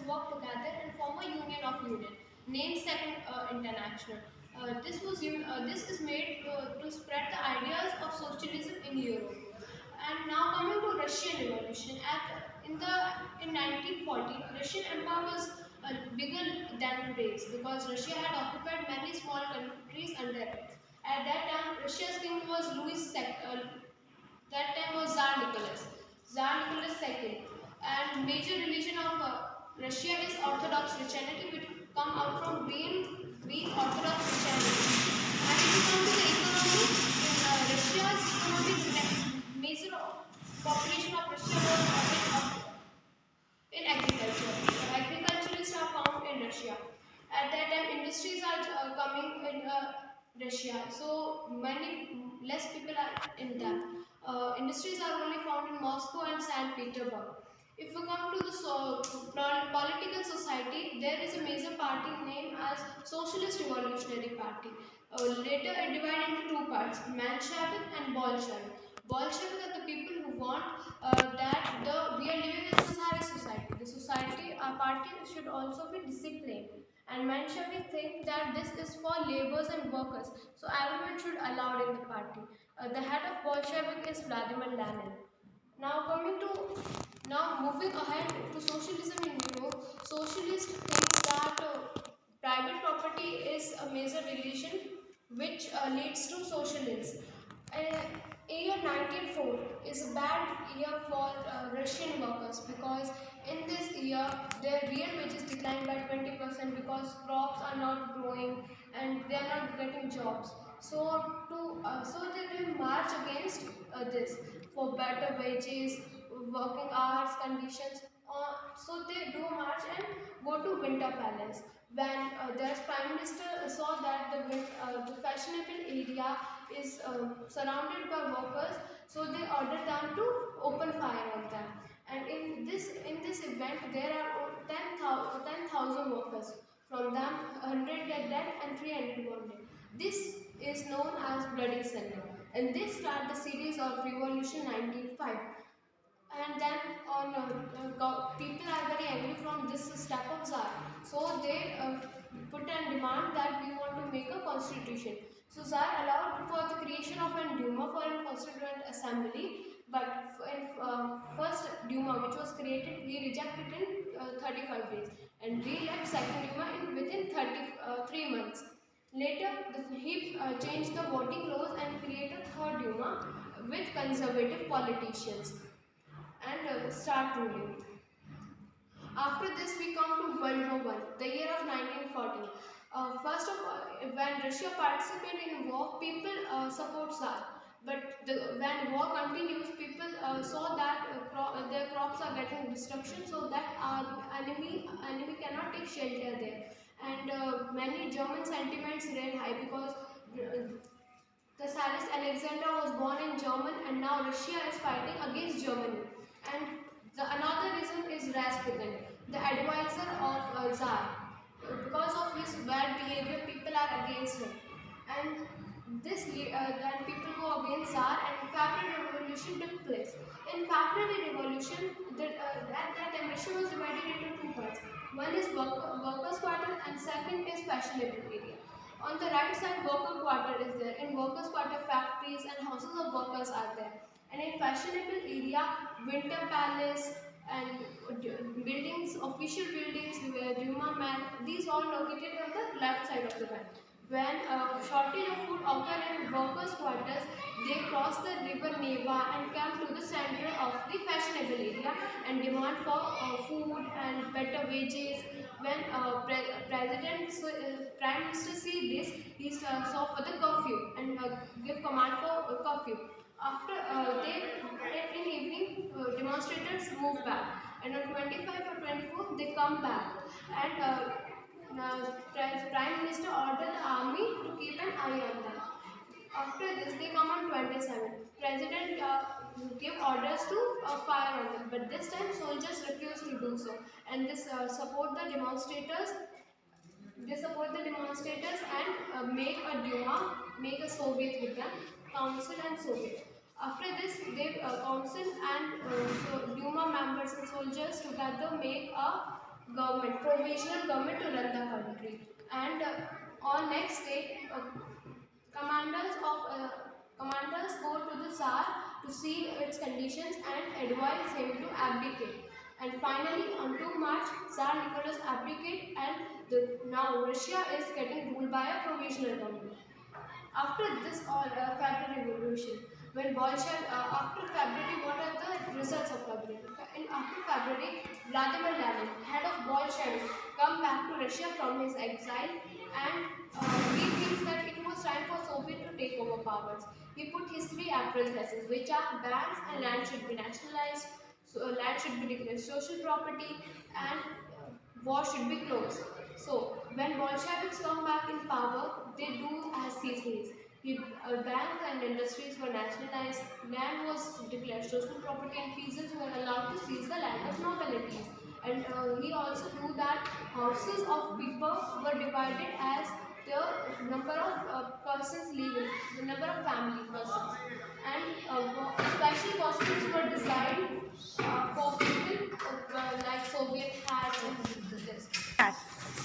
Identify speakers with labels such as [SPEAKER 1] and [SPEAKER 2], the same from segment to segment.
[SPEAKER 1] work together and form a union of union, named Second International. This is made to spread the ideas of socialism in Europe. And now coming to Russian Revolution, in 1914, Russian Empire was bigger than today's because Russia had occupied many small countries under it. At that time, Russia's king was that time was Tsar Nicholas II. And major religion of Russia is Orthodox Christianity, which come out from Green Orthodox Christianity. And if you come to the economy, in Russia's economic major population of Russia was in agriculture. Agriculturists are found in Russia. At that time, industries are coming in Russia, so many less people are in them. Industries are only found in Moscow and St. Petersburg. If we come to the political society, there is a major party named as Socialist Revolutionary Party. Later, it divided into two parts: Menshevik and Bolshevik. Bolshevik are the people who want that we are living in a Tsarist society. The society, our party should also be disciplined. And Menshevik think that this is for laborers and workers, so everyone should allow in the party. The head of Bolshevik is Vladimir Lenin. Now moving ahead to socialism in Europe, socialists think that private property is a major relation which leads to socialism. Year 1904 is a bad year for Russian workers because in this year their real wages declined by 20% because crops are not growing and they are not getting jobs. So they march against this for better wages, working hours, conditions. So they do march and go to Winter Palace. When their prime minister saw that the fashionable area is surrounded by workers, so they ordered them to open fire on them. And in this event, there are 10,000 workers. From them, 100 get dead and 300 wounded. This is known as Bloody Sunday, and this started the series of Revolution 1905. And then people are very angry from this step of Tsar, so they put a demand that we want to make a constitution. So Tsar allowed for the creation of a Duma for a constituent assembly, but in first Duma which was created, he rejected in 35 days and re-elect second Duma in within 3 months. Later, he changed the voting laws and created third Duma with conservative politicians and start ruling. After this, we come to World War One, the year of 1914. First of all, when Russia participated in war, people support Tsar. But when war continues, people saw that their crops are getting destruction, so that enemy cannot take shelter there. And many German sentiments ran high because the Tsarist Alexander was born in Germany, and now Russia is fighting against Germany. And another reason is Rasputin, the advisor of Tsar. Because of his bad behavior, people are against him. And then people go against Tsar, and February Revolution took place. In February Revolution, at that time Russia was divided into two parts. One is workers' quarter, and second is fashionable area. On the right side, worker quarter is there. In workers quarter, factories and houses of workers are there. And in fashionable area, Winter Palace and buildings, official buildings, where Duma Man, these all located on the left side of the map. When shortage of food occurred in workers' quarters, they crossed the river Neva and came to the center of the fashionable area and demand for food and better wages. When Prime Minister see this, he saw for the curfew and give command for curfew. After in evening, demonstrators move back, and on 25 or 24 they come back, and Prime Minister ordered the army to keep an eye on them. After this, they come on 27. President give orders to fire on them, but this time soldiers refuse to do so, and this support the demonstrators. They support the demonstrators and make a Duma, make a Soviet with them, Council and Soviet. After this, they Council and Duma members and soldiers together make a provisional government to run the country. And on next day, commanders of commanders go to the Tsar to see its conditions and advise him to abdicate. And finally, on 2 March, Tsar Nicholas abdicate, and now Russia is getting ruled by a provisional government. After this February Revolution, when after February, what are the results of February? After February, Vladimir Lenin, head of Bolshevik, come back to Russia from his exile, and he thinks that it was time for Soviet to take over powers. He put his 3 April theses, which are banks and land should be nationalized, so land should be declared social property, and war should be closed. So, when Bolsheviks come back in power, they do as he says. Banks and industries were nationalized, land was declared social property, and peasants were allowed to seize the land of nobilities. And he also do that houses of people were divided as the number of persons living, the number of family persons. And special hospitals were designed for people like Soviet had and this.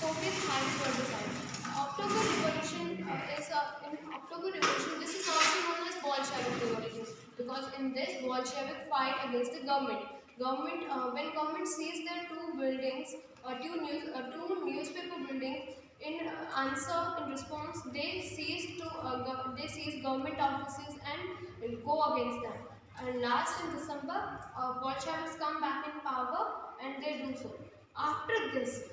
[SPEAKER 1] Soviet hands were designed. October Revolution in October Revolution. This is also known as Bolshevik Revolution, because in this Bolshevik fight against the government. When government seized their 2 buildings, two newspaper buildings, in response, they seized government offices and go against them. And last in December, Bolsheviks come back in power, and they do so. After this,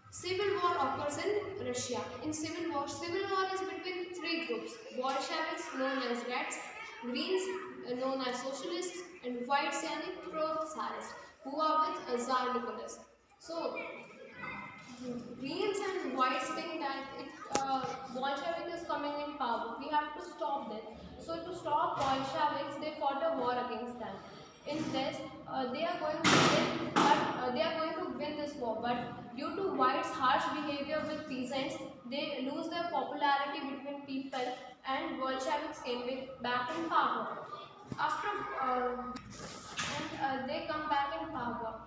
[SPEAKER 1] civil war occurs in Russia. In civil war is between 3 groups: Bolsheviks, known as Reds; Greens, known as Socialists; and Whites, yani pro-Tsarist, who are with Tsar Nicholas. So, Greens and Whites think that Bolshevik is coming in power. We have to stop them. So to stop Bolsheviks, they fought a war against them. In this, they are going to win, but they are going to win this war. But due to Whites' harsh behavior with peasants, they lose their popularity between people, and Bolsheviks came back in power. After and they come back in power.